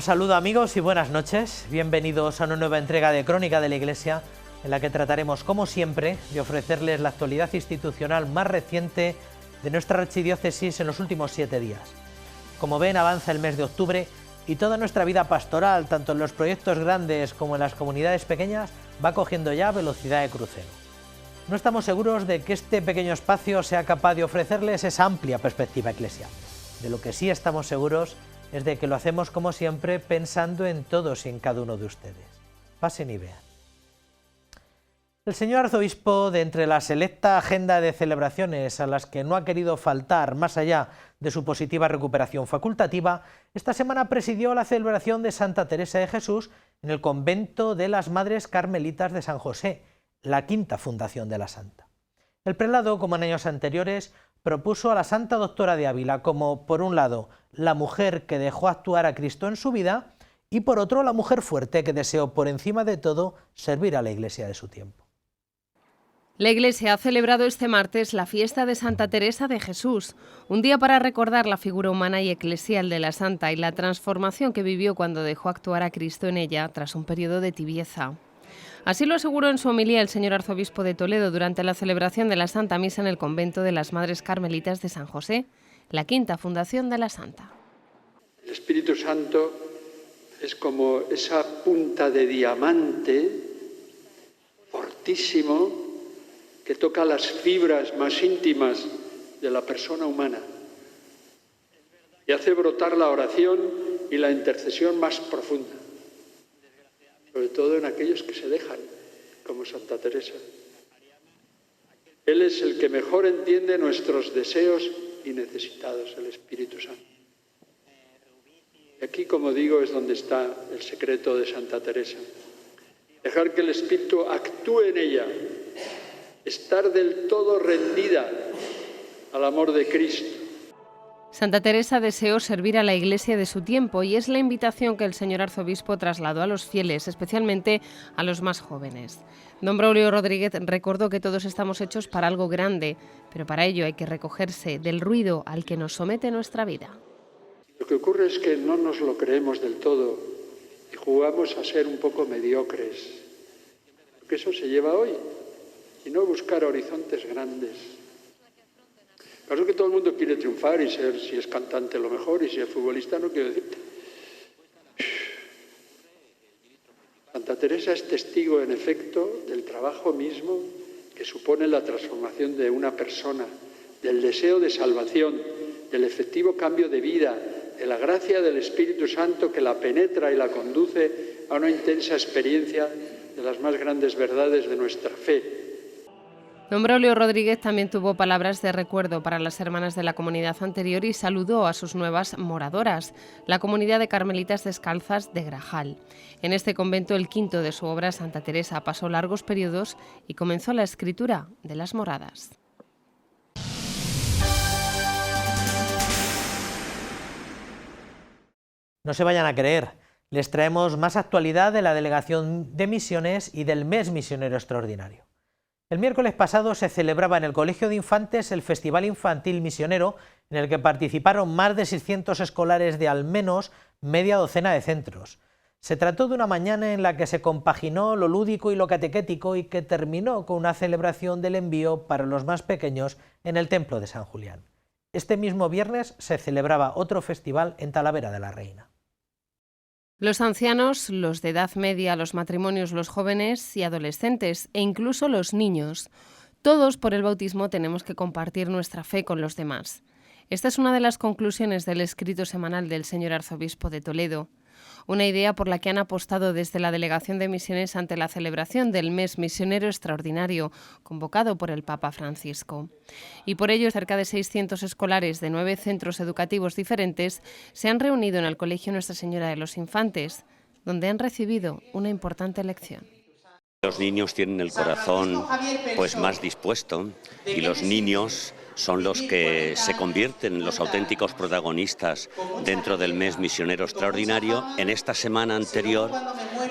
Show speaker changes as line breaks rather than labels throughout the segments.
saludo amigos y buenas noches. Bienvenidos a una nueva entrega de Crónica de la Iglesia, en la que trataremos, como siempre, de ofrecerles la actualidad institucional más reciente de nuestra archidiócesis en los últimos 7 días. Como ven, avanza el mes de octubre y toda nuestra vida pastoral, tanto en los proyectos grandes como en las comunidades pequeñas, va cogiendo ya velocidad de crucero. No estamos seguros de que este pequeño espacio sea capaz de ofrecerles esa amplia perspectiva eclesial. De lo que sí estamos seguros es de que lo hacemos, como siempre, pensando en todos y en cada uno de ustedes. Pasen y vean. El señor arzobispo, de entre la selecta agenda de celebraciones a las que no ha querido faltar, más allá de su positiva recuperación facultativa, esta semana presidió la celebración de Santa Teresa de Jesús en el convento de las Madres Carmelitas de San José, la quinta fundación de la Santa. El prelado, como en años anteriores, propuso a la Santa Doctora de Ávila como, por un lado, la mujer que dejó actuar a Cristo en su vida y, por otro, la mujer fuerte que deseó, por encima de todo, servir a la Iglesia de su tiempo.
La Iglesia ha celebrado este martes la fiesta de Santa Teresa de Jesús, un día para recordar la figura humana y eclesial de la Santa y la transformación que vivió cuando dejó actuar a Cristo en ella tras un periodo de tibieza. Así lo aseguró en su homilía el señor arzobispo de Toledo durante la celebración de la Santa Misa en el convento de las Madres Carmelitas de San José, la quinta fundación de la Santa.
El Espíritu Santo es como esa punta de diamante fortísimo que toca las fibras más íntimas de la persona humana y hace brotar la oración y la intercesión más profunda, sobre todo en aquellos que se dejan, como Santa Teresa. Él es el que mejor entiende nuestros deseos y necesitados, el Espíritu Santo. Y aquí, como digo, es donde está el secreto de Santa Teresa. Dejar que el Espíritu actúe en ella, estar del todo rendida al amor de Cristo.
Santa Teresa deseó servir a la Iglesia de su tiempo y es la invitación que el señor arzobispo trasladó a los fieles, especialmente a los más jóvenes. Don Braulio Rodríguez recordó que todos estamos hechos para algo grande, pero para ello hay que recogerse del ruido al que nos somete nuestra vida.
Lo que ocurre es que no nos lo creemos del todo y jugamos a ser un poco mediocres, porque eso se lleva hoy, y no buscar horizontes grandes. Claro que todo el mundo quiere triunfar y ser, si es cantante, lo mejor, y si es futbolista, no quiero decirte. Santa Teresa es testigo, en efecto, del trabajo mismo que supone la transformación de una persona, del deseo de salvación, del efectivo cambio de vida, de la gracia del Espíritu Santo que la penetra y la conduce a una intensa experiencia de las más grandes verdades de nuestra fe.
Don Braulio Rodríguez también tuvo palabras de recuerdo para las hermanas de la comunidad anterior y saludó a sus nuevas moradoras, la comunidad de Carmelitas Descalzas de Grajal. En este convento, el quinto de su obra, Santa Teresa, pasó largos periodos y comenzó la escritura de las moradas.
No se vayan a creer, les traemos más actualidad de la Delegación de Misiones y del Mes Misionero Extraordinario. El miércoles pasado se celebraba en el Colegio de Infantes el Festival Infantil Misionero, en el que participaron más de 600 escolares de al menos media docena de centros. Se trató de una mañana en la que se compaginó lo lúdico y lo catequético y que terminó con una celebración del envío para los más pequeños en el Templo de San Julián. Este mismo viernes se celebraba otro festival en Talavera de la Reina.
Los ancianos, los de edad media, los matrimonios, los jóvenes y adolescentes e incluso los niños. Todos por el bautismo tenemos que compartir nuestra fe con los demás. Esta es una de las conclusiones del escrito semanal del señor arzobispo de Toledo. Una idea por la que han apostado desde la Delegación de Misiones ante la celebración del Mes Misionero Extraordinario, convocado por el Papa Francisco. Y por ello, cerca de 600 escolares de 9 centros educativos diferentes se han reunido en el Colegio Nuestra Señora de los Infantes, donde han recibido una importante lección.
Los niños tienen el corazón más dispuesto y los niños son los que se convierten en los auténticos protagonistas dentro del mes misionero extraordinario en esta semana anterior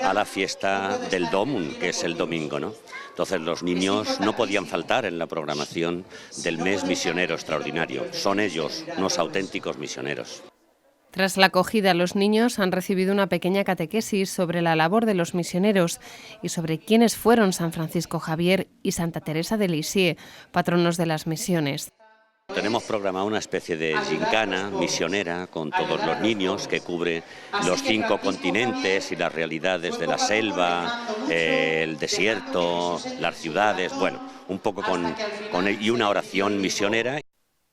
a la fiesta del Domum, que es el domingo, ¿no? Entonces los niños no podían faltar en la programación del mes misionero extraordinario. Son ellos unos auténticos misioneros.
Tras la acogida, los niños han recibido una pequeña catequesis sobre la labor de los misioneros y sobre quiénes fueron San Francisco Javier y Santa Teresa de Lisieux, patronos de las misiones.
Tenemos programada una especie de gincana misionera con todos los niños que cubre los 5 continentes y las realidades de la selva, el desierto, las ciudades, bueno, un poco y una oración misionera.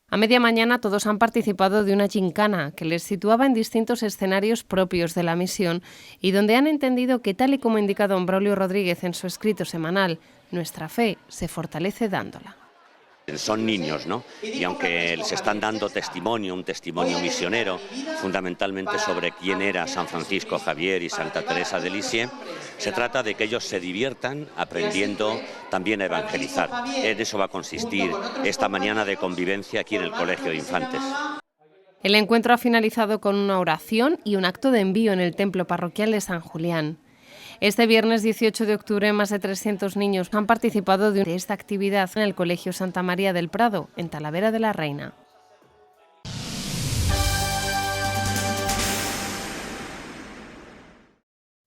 A media mañana todos han participado de una gincana que les situaba en distintos escenarios propios de la misión y donde han entendido que, tal y como indica don Braulio Rodríguez en su escrito semanal, nuestra fe se fortalece dándola.
Son niños, ¿no? Y aunque les están dando testimonio, un testimonio misionero, fundamentalmente sobre quién era San Francisco Javier y Santa Teresa de Lisieux, se trata de que ellos se diviertan aprendiendo también a evangelizar. En eso va a consistir esta mañana de convivencia aquí en el Colegio de Infantes.
El encuentro ha finalizado con una oración y un acto de envío en el templo parroquial de San Julián. Este viernes 18 de octubre, más de 300 niños han participado de esta actividad en el Colegio Santa María del Prado, en Talavera de la Reina.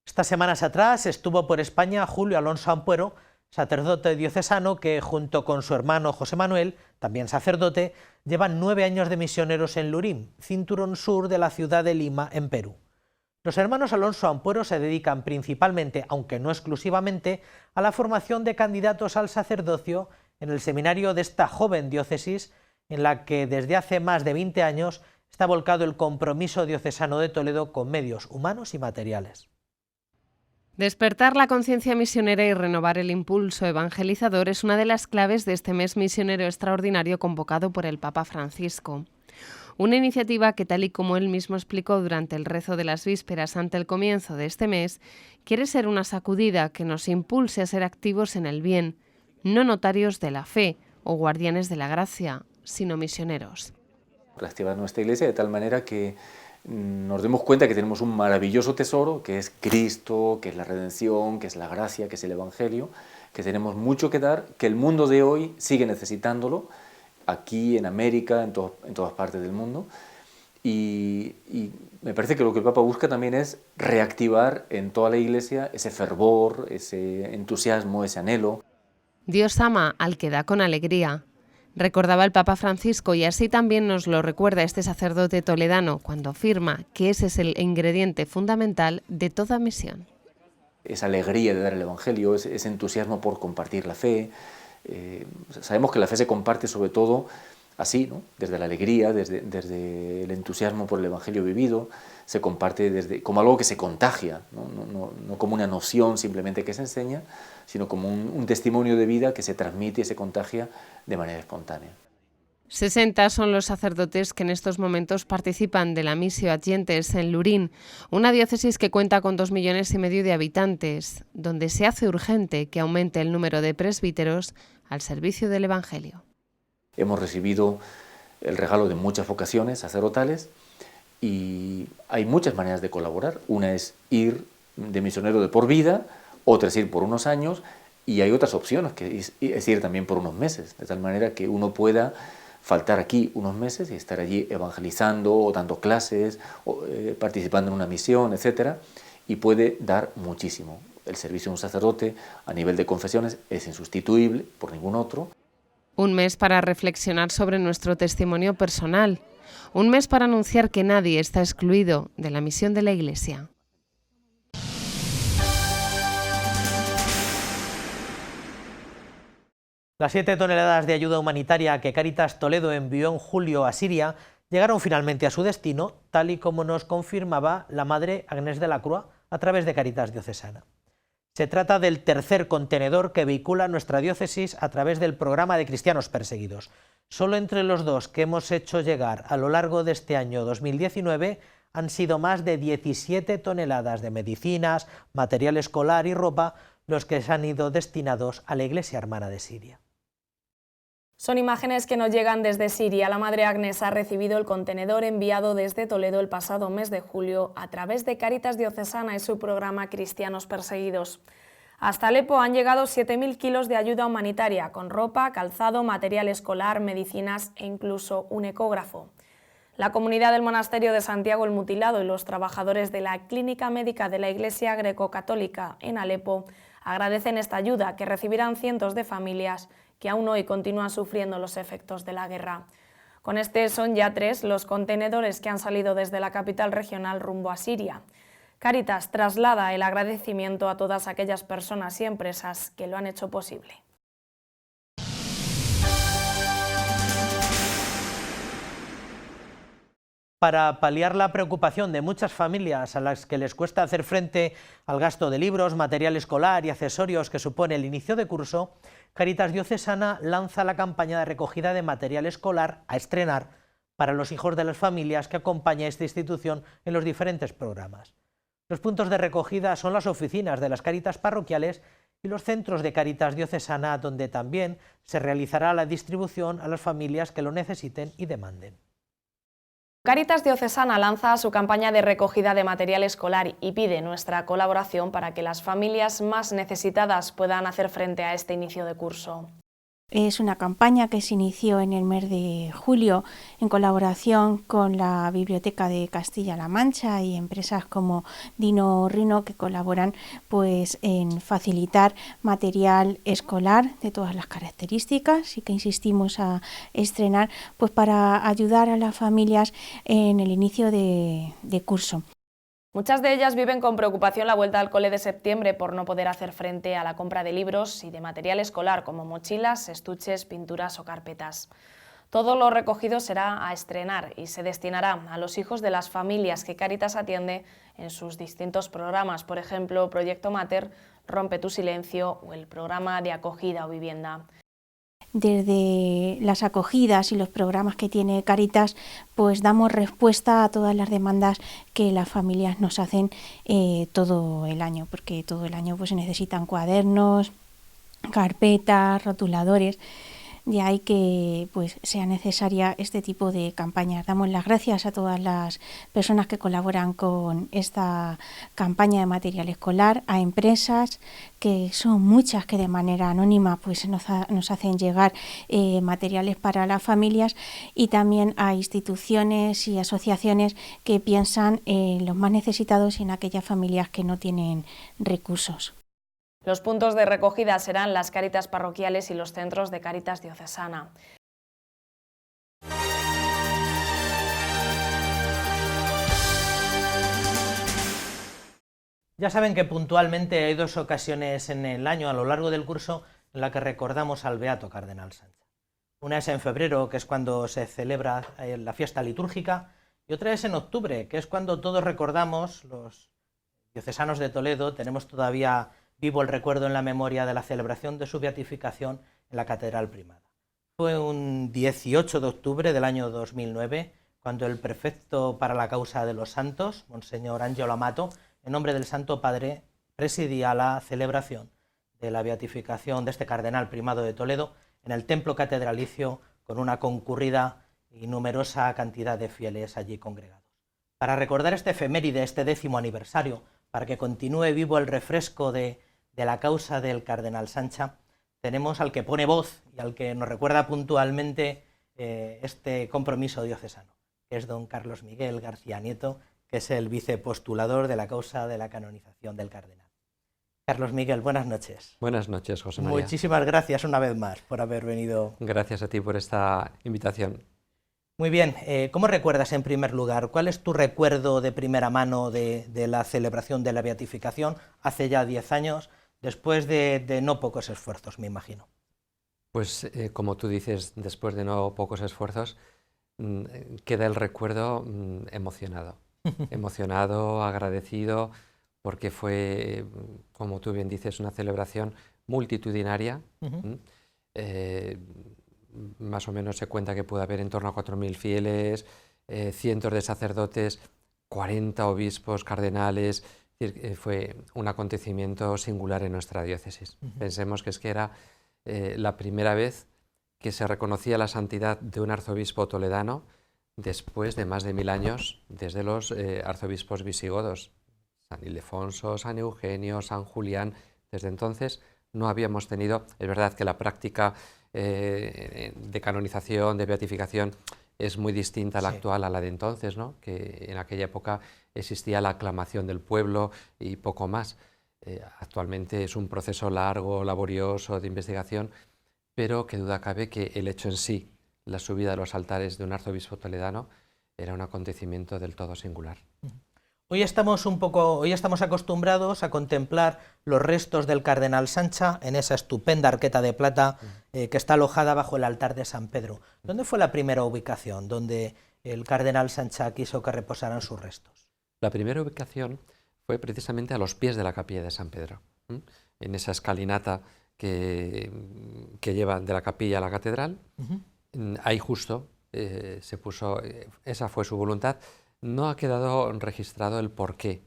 Estas semanas atrás estuvo por España Julio Alonso Ampuero, sacerdote diocesano que, junto con su hermano José Manuel, también sacerdote, llevan 9 años de misioneros en Lurín, cinturón sur de la ciudad de Lima, en Perú. Los hermanos Alonso Ampuero se dedican principalmente, aunque no exclusivamente, a la formación de candidatos al sacerdocio en el seminario de esta joven diócesis, en la que desde hace más de 20 años está volcado el compromiso diocesano de Toledo con medios humanos y materiales.
Despertar la conciencia misionera y renovar el impulso evangelizador es una de las claves de este mes misionero extraordinario convocado por el Papa Francisco. Una iniciativa que, tal y como él mismo explicó durante el rezo de las vísperas ante el comienzo de este mes, quiere ser una sacudida que nos impulse a ser activos en el bien, no notarios de la fe o guardianes de la gracia, sino misioneros.
Reactivar nuestra Iglesia de tal manera que nos demos cuenta que tenemos un maravilloso tesoro, que es Cristo, que es la redención, que es la gracia, que es el Evangelio, que tenemos mucho que dar, que el mundo de hoy sigue necesitándolo, aquí en América, en todas partes del mundo, y me parece que lo que el Papa busca también es reactivar en toda la Iglesia ese fervor, ese entusiasmo, ese anhelo.
Dios ama al que da con alegría, recordaba el Papa Francisco, y así también nos lo recuerda este sacerdote toledano cuando afirma que ese es el ingrediente fundamental de toda misión.
Esa alegría de dar el Evangelio, ese entusiasmo por compartir la fe. Sabemos que la fe se comparte sobre todo así, ¿no? Desde la alegría, desde el entusiasmo por el Evangelio vivido, se comparte como algo que se contagia, no como una noción simplemente que se enseña, sino como un testimonio de vida que se transmite y se contagia de manera espontánea.
60 son los sacerdotes que en estos momentos participan de la Missio Adyentes en Lurín, una diócesis que cuenta con 2,5 millones de habitantes, donde se hace urgente que aumente el número de presbíteros al servicio del Evangelio.
Hemos recibido el regalo de muchas vocaciones sacerdotales y hay muchas maneras de colaborar. Una es ir de misionero de por vida, otra es ir por unos años, y hay otras opciones, que es ir también por unos meses, de tal manera que uno pueda faltar aquí unos meses y estar allí evangelizando o dando clases, o, participando en una misión, etc. Y puede dar muchísimo. El servicio de un sacerdote a nivel de confesiones es insustituible por ningún otro.
Un mes para reflexionar sobre nuestro testimonio personal. Un mes para anunciar que nadie está excluido de la misión de la Iglesia.
Las 7 toneladas de ayuda humanitaria que Cáritas Toledo envió en julio a Siria llegaron finalmente a su destino, tal y como nos confirmaba la Madre Agnès de la Croix a través de Cáritas Diocesana. Se trata del tercer contenedor que vehicula nuestra diócesis a través del programa de cristianos perseguidos. Solo entre los dos que hemos hecho llegar a lo largo de este año 2019 han sido más de 17 toneladas de medicinas, material escolar y ropa los que se han ido destinados a la Iglesia Hermana de Siria.
Son imágenes que nos llegan desde Siria. La Madre Agnès ha recibido el contenedor enviado desde Toledo el pasado mes de julio a través de Cáritas Diocesana y su programa Cristianos Perseguidos. Hasta Alepo han llegado 7.000 kilos de ayuda humanitaria, con ropa, calzado, material escolar, medicinas e incluso un ecógrafo. La comunidad del Monasterio de Santiago el Mutilado y los trabajadores de la Clínica Médica de la Iglesia Greco-Católica en Alepo agradecen esta ayuda que recibirán cientos de familias que aún hoy continúan sufriendo los efectos de la guerra. Con este son ya 3 los contenedores que han salido desde la capital regional rumbo a Siria. Cáritas traslada el agradecimiento a todas aquellas personas y empresas que lo han hecho posible.
Para paliar la preocupación de muchas familias a las que les cuesta hacer frente al gasto de libros, material escolar y accesorios que supone el inicio de curso, Cáritas Diocesana lanza la campaña de recogida de material escolar a estrenar para los hijos de las familias que acompaña a esta institución en los diferentes programas. Los puntos de recogida son las oficinas de las Cáritas parroquiales y los centros de Cáritas Diocesana, donde también se realizará la distribución a las familias que lo necesiten y demanden.
Cáritas Diocesana lanza su campaña de recogida de material escolar y pide nuestra colaboración para que las familias más necesitadas puedan hacer frente a este inicio de curso.
Es una campaña que se inició en el mes de julio en colaboración con la Biblioteca de Castilla-La Mancha y empresas como Dino Rino, que colaboran pues en facilitar material escolar de todas las características y que insistimos a estrenar pues para ayudar a las familias en el inicio de curso.
Muchas de ellas viven con preocupación la vuelta al cole de septiembre por no poder hacer frente a la compra de libros y de material escolar como mochilas, estuches, pinturas o carpetas. Todo lo recogido será a estrenar y se destinará a los hijos de las familias que Cáritas atiende en sus distintos programas, por ejemplo, Proyecto Mater, Rompe tu silencio o el programa de acogida o vivienda.
Desde las acogidas y los programas que tiene Cáritas, pues damos respuesta a todas las demandas que las familias nos hacen todo el año, porque todo el año pues se necesitan cuadernos, carpetas, rotuladores. De ahí que pues sea necesaria este tipo de campañas. Damos las gracias a todas las personas que colaboran con esta campaña de material escolar, a empresas, que son muchas que de manera anónima pues nos hacen llegar materiales para las familias, y también a instituciones y asociaciones que piensan en los más necesitados y en aquellas familias que no tienen recursos.
Los puntos de recogida serán las Cáritas parroquiales y los centros de Cáritas Diocesana.
Ya saben que puntualmente hay 2 ocasiones en el año a lo largo del curso en la que recordamos al Beato Cardenal Sancha. Una es en febrero, que es cuando se celebra la fiesta litúrgica, y otra es en octubre, que es cuando todos recordamos, los diocesanos de Toledo, tenemos todavía vivo el recuerdo en la memoria de la celebración de su beatificación en la Catedral Primada. Fue un 18 de octubre del año 2009, cuando el prefecto para la causa de los santos, Monseñor Angelo Amato, en nombre del Santo Padre, presidía la celebración de la beatificación de este cardenal primado de Toledo en el templo catedralicio, con una concurrida y numerosa cantidad de fieles allí congregados. Para recordar este efeméride, este 10º aniversario, para que continúe vivo el refresco de la causa del cardenal Sancha, tenemos al que pone voz y al que nos recuerda puntualmente este compromiso diocesano, que es don Carlos Miguel García Nieto, que es el vicepostulador de la causa de la canonización del cardenal. Carlos Miguel, buenas noches.
Buenas noches, José María.
Muchísimas gracias una vez más por haber venido.
Gracias a ti por esta invitación.
Muy bien, ¿cómo recuerdas en primer lugar? ¿Cuál es tu recuerdo de primera mano de la celebración de la beatificación hace ya 10 años, después de no pocos esfuerzos, me imagino?
Pues como tú dices, después de no pocos esfuerzos, queda el recuerdo emocionado. Emocionado, agradecido, porque fue, como tú bien dices, una celebración multitudinaria. Más o menos se cuenta que puede haber en torno a 4.000 fieles, cientos de sacerdotes, 40 obispos, cardenales. Es decir, fue un acontecimiento singular en nuestra diócesis. Pensemos que es que era la primera vez que se reconocía la santidad de un arzobispo toledano después de más de 1000 años, desde los arzobispos visigodos, San Ildefonso, San Eugenio, San Julián. Desde entonces no habíamos tenido, es verdad que la práctica de canonización, de beatificación, es muy distinta a la actual, a la de entonces, ¿no? Que en aquella época existía la aclamación del pueblo y poco más. Actualmente es un proceso largo, laborioso de investigación, pero que duda cabe que el hecho en sí, la subida de los altares de un arzobispo toledano, era un acontecimiento del todo singular.
Hoy estamos acostumbrados a contemplar los restos del cardenal Sancha en esa estupenda arqueta de plata que está alojada bajo el altar de San Pedro. ¿Dónde fue la primera ubicación donde el cardenal Sancha quiso que reposaran sus restos?
La primera ubicación fue precisamente a los pies de la capilla de San Pedro, en esa escalinata que lleva de la capilla a la catedral. Ahí justo se puso, esa fue su voluntad. No ha quedado registrado el porqué.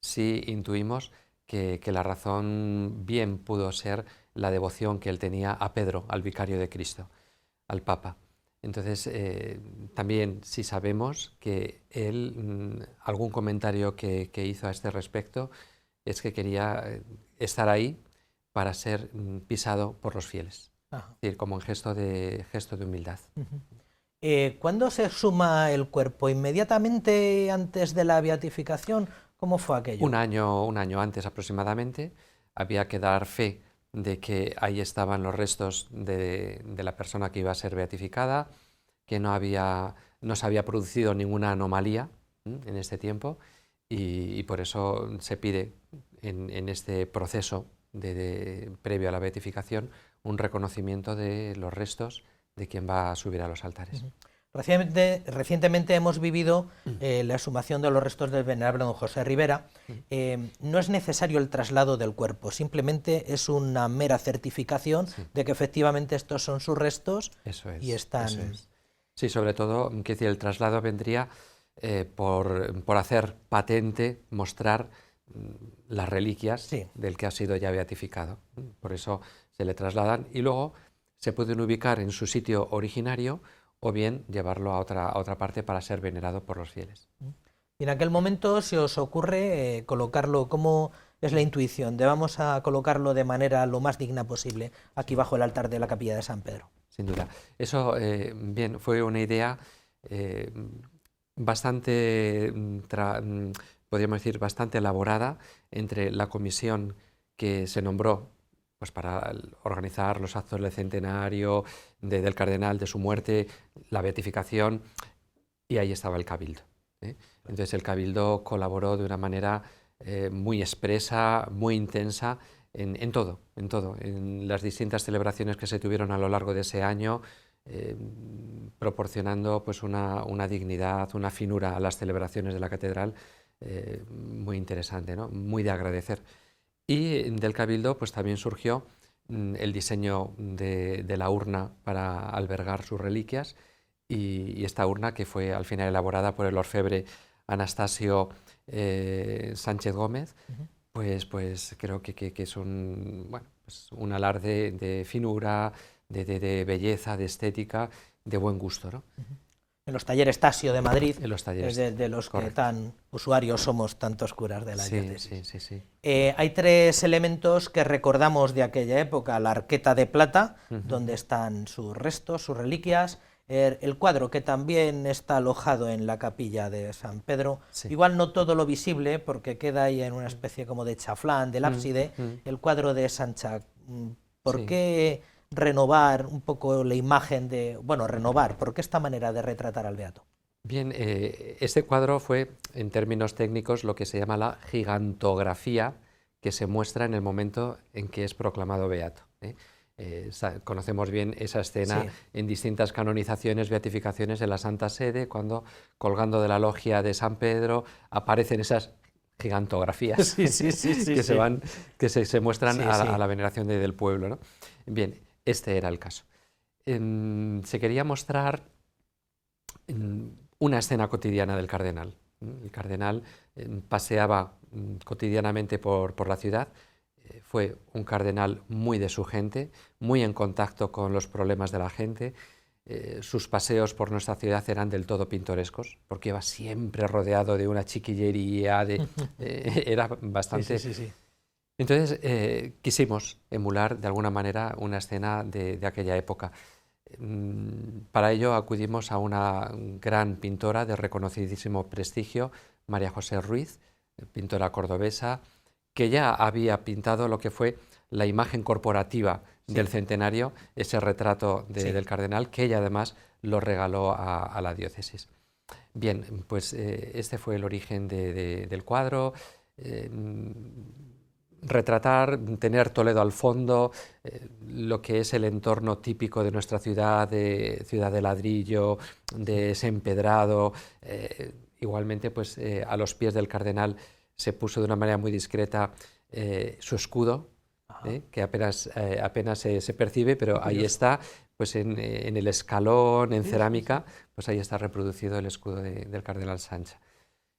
Sí intuimos que la razón bien pudo ser la devoción que él tenía a Pedro, al vicario de Cristo, al Papa. Entonces, también sí sabemos que él, algún comentario que hizo a este respecto, es que quería estar ahí para ser pisado por los fieles, es decir, como en gesto de humildad.
¿Cuándo se exhuma el cuerpo? ¿Inmediatamente antes de la beatificación? ¿Cómo fue aquello?
Un año antes aproximadamente. Había que dar fe de que ahí estaban los restos de la persona que iba a ser beatificada, que no se había producido ninguna anomalía en este tiempo, y por eso se pide en este proceso previo a la beatificación un reconocimiento de los restos de quien va a subir a los altares.
Recientemente hemos vivido la exhumación de los restos del venerable don José Rivera. No es necesario el traslado del cuerpo, simplemente es una mera certificación de que efectivamente estos son sus restos.
Eso es,
y están...
Eso es. Sí, sobre todo, que decir, el traslado vendría por hacer patente, mostrar las reliquias del que ha sido ya beatificado. Por eso se le trasladan y luego se pueden ubicar en su sitio originario o bien llevarlo a otra parte para ser venerado por los fieles.
Y en aquel momento se os ocurre colocarlo, ¿cómo es la intuición? De vamos a colocarlo de manera lo más digna posible aquí bajo el altar de la capilla de San Pedro.
Sin duda. Eso bien, fue una idea bastante, podríamos decir, bastante elaborada entre la comisión que se nombró pues para organizar los actos del centenario del cardenal, de su muerte, la beatificación, y ahí estaba el cabildo. Entonces el cabildo colaboró de una manera muy expresa, muy intensa, en todo, en las distintas celebraciones que se tuvieron a lo largo de ese año, proporcionando pues una dignidad, una finura a las celebraciones de la catedral muy interesante, ¿no? Muy de agradecer. Y del cabildo pues también surgió el diseño de la urna para albergar sus reliquias, y esta urna, que fue al final elaborada por el orfebre Anastasio Sánchez Gómez, pues creo que es un alarde de finura, de belleza, de estética, de buen gusto, ¿no?
En los talleres Tasio de Madrid,
en los talleres,
de los que tan usuarios somos tantos curas de la diócesis.
Sí.
Hay tres elementos que recordamos de aquella época: la arqueta de plata, donde están sus restos, sus reliquias, el cuadro que también está alojado en la capilla de San Pedro, igual no todo lo visible porque queda ahí en una especie como de chaflán del ábside, el cuadro de Sancha. ¿Por qué renovar un poco la imagen ¿por qué esta manera de retratar al beato?
Bien, este cuadro fue, en términos técnicos, lo que se llama la gigantografía que se muestra en el momento en que es proclamado beato. Conocemos bien esa escena en distintas canonizaciones, beatificaciones de la Santa Sede, cuando colgando de la logia de San Pedro aparecen esas gigantografías que se muestran a la veneración del pueblo, ¿no? Bien, este era el caso. Se quería mostrar una escena cotidiana del cardenal. El cardenal paseaba cotidianamente por la ciudad. Fue un cardenal muy de su gente, muy en contacto con los problemas de la gente. Sus paseos por nuestra ciudad eran del todo pintorescos, porque iba siempre rodeado de una chiquillería, era bastante... Entonces quisimos emular de alguna manera una escena de aquella época. Para ello acudimos a una gran pintora de reconocidísimo prestigio, María José Ruiz, pintora cordobesa, que ya había pintado lo que fue la imagen corporativa del centenario, ese retrato del cardenal, que ella además lo regaló a la diócesis. Bien, pues este fue el origen del cuadro. Retratar, tener Toledo al fondo, lo que es el entorno típico de nuestra ciudad de ladrillo, de ese empedrado. Igualmente, pues a los pies del cardenal se puso de una manera muy discreta su escudo, que apenas se percibe, pero ahí está, pues en el escalón, en cerámica, pues ahí está reproducido el escudo del cardenal Sancha.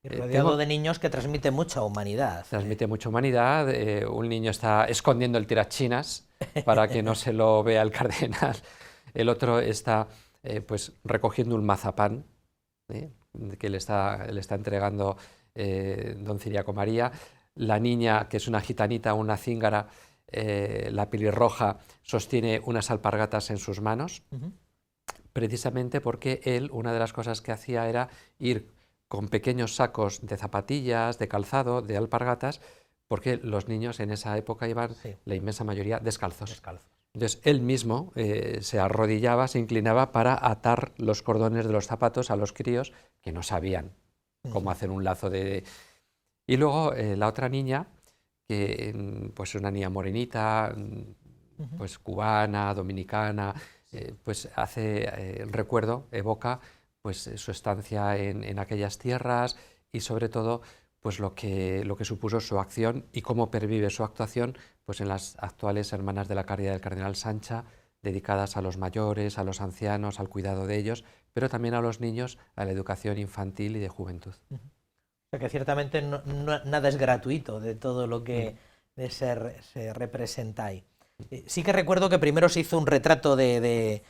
Y rodeado de niños que transmite mucha humanidad.
Transmite mucha humanidad. Un niño está escondiendo el tirachinas para que no se lo vea el cardenal. El otro está pues recogiendo un mazapán que le está entregando don Ciriaco María. La niña, que es una gitanita, una cíngara, la pelirroja, sostiene unas alpargatas en sus manos, precisamente porque él, una de las cosas que hacía era ir con pequeños sacos de zapatillas, de calzado, de alpargatas, porque los niños en esa época iban, la inmensa mayoría, descalzos. Entonces él mismo se arrodillaba, se inclinaba para atar los cordones de los zapatos a los críos que no sabían cómo hacer un lazo de... Y luego la otra niña, que pues una niña morenita, pues cubana, dominicana, pues hace recuerdo, evoca pues su estancia en aquellas tierras y sobre todo pues lo que supuso su acción y cómo pervive su actuación pues en las actuales Hermanas de la Caridad del Cardenal Sancha, dedicadas a los mayores, a los ancianos, al cuidado de ellos, pero también a los niños, a la educación infantil y de juventud.
O sea que ciertamente nada es gratuito de todo lo que se representa ahí. Sí que recuerdo que primero se hizo un retrato de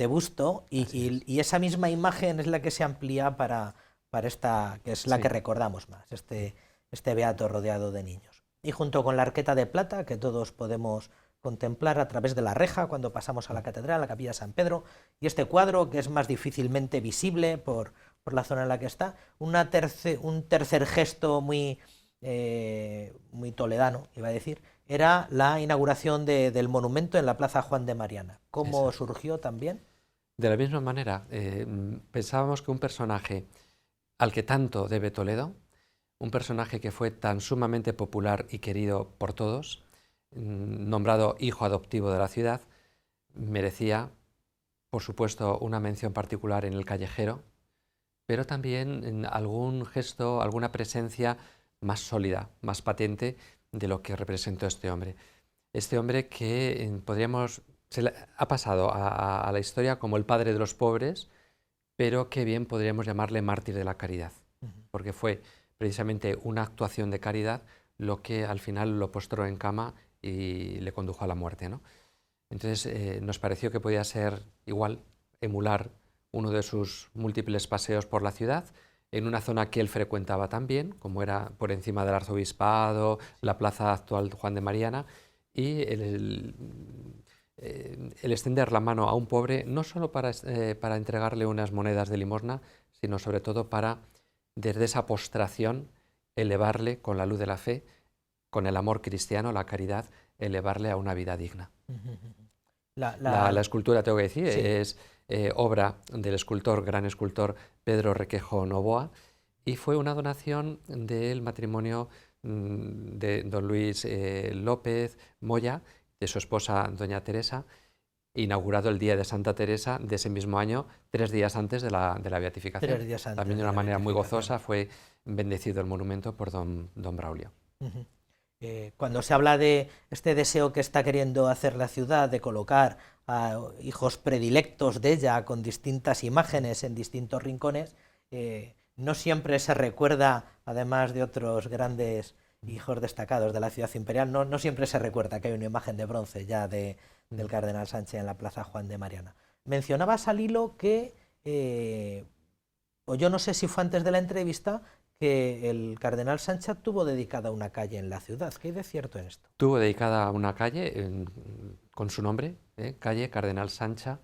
busto y esa misma imagen es la que se amplía para esta, que es la que recordamos más, este beato rodeado de niños. Y junto con la arqueta de plata que todos podemos contemplar a través de la reja cuando pasamos a la catedral, a la capilla de San Pedro, y este cuadro que es más difícilmente visible por la zona en la que está, un tercer gesto muy toledano, iba a decir, era la inauguración del monumento en la Plaza Juan de Mariana. ¿Cómo surgió también?
De la misma manera, pensábamos que un personaje al que tanto debe Toledo, un personaje que fue tan sumamente popular y querido por todos, nombrado hijo adoptivo de la ciudad, merecía, por supuesto, una mención particular en el callejero, pero también en algún gesto, alguna presencia más sólida, más patente de lo que representó este hombre. Este hombre que ha pasado a la historia como el padre de los pobres, pero que bien podríamos llamarle mártir de la caridad, porque fue precisamente una actuación de caridad lo que al final lo postró en cama y le condujo a la muerte, ¿no? Entonces nos pareció que podía ser igual, emular uno de sus múltiples paseos por la ciudad, en una zona que él frecuentaba también, como era por encima del arzobispado, la plaza actual Juan de Mariana, y el extender la mano a un pobre, no solo para entregarle unas monedas de limosna, sino sobre todo para, desde esa postración, elevarle con la luz de la fe, con el amor cristiano, la caridad, elevarle a una vida digna. La escultura, tengo que decir, es obra del gran escultor Pedro Requejo Novoa, y fue una donación del matrimonio de don Luis López Moya, de su esposa doña Teresa, inaugurado el día de Santa Teresa de ese mismo año, 3 días antes de la beatificación.
3 días antes.
También de una manera muy gozosa fue bendecido el monumento por don Braulio.
Cuando se habla de este deseo que está queriendo hacer la ciudad de colocar a hijos predilectos de ella con distintas imágenes en distintos rincones, no siempre se recuerda, además de otros grandes hijos destacados de la ciudad imperial, no siempre se recuerda que hay una imagen de bronce ya del cardenal Sánchez en la Plaza Juan de Mariana. Mencionabas al hilo que, o yo no sé si fue antes de la entrevista, que el cardenal Sancha tuvo dedicada una calle en la ciudad. ¿Qué hay de cierto en esto?
Tuvo dedicada una calle con su nombre, calle Cardenal Sancha,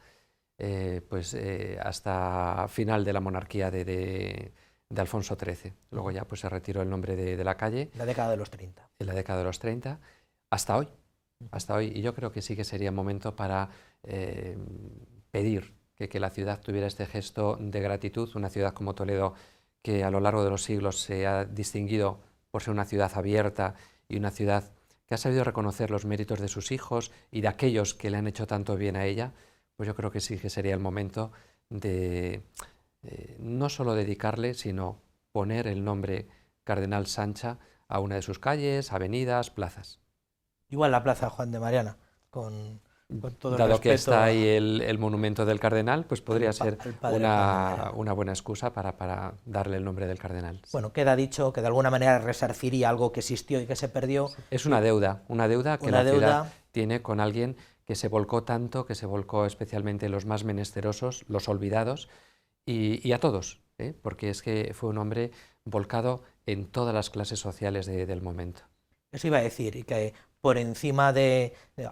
hasta final de la monarquía de Alfonso XIII. Luego ya pues se retiró el nombre de la calle.
La década de los 30.
En la década de los 30, hasta hoy. Hasta hoy. Y yo creo que sí que sería momento para pedir que la ciudad tuviera este gesto de gratitud, una ciudad como Toledo, que a lo largo de los siglos se ha distinguido por ser una ciudad abierta y una ciudad que ha sabido reconocer los méritos de sus hijos y de aquellos que le han hecho tanto bien a ella. Pues yo creo que sí que sería el momento de no solo dedicarle, sino poner el nombre Cardenal Sancha a una de sus calles, avenidas, plazas.
Igual la plaza Juan de Mariana, con todo el
Dado
respeto
que está ahí el monumento del cardenal, pues podría ser
una
buena excusa para darle el nombre del cardenal.
Bueno, queda dicho que de alguna manera resarciría algo que existió y que se perdió.
Es una deuda que la ciudad tiene con alguien que se volcó tanto, que se volcó especialmente en los más menesterosos, los olvidados, y a todos, porque es que fue un hombre volcado en todas las clases sociales del momento.
Eso iba a decir, y que por encima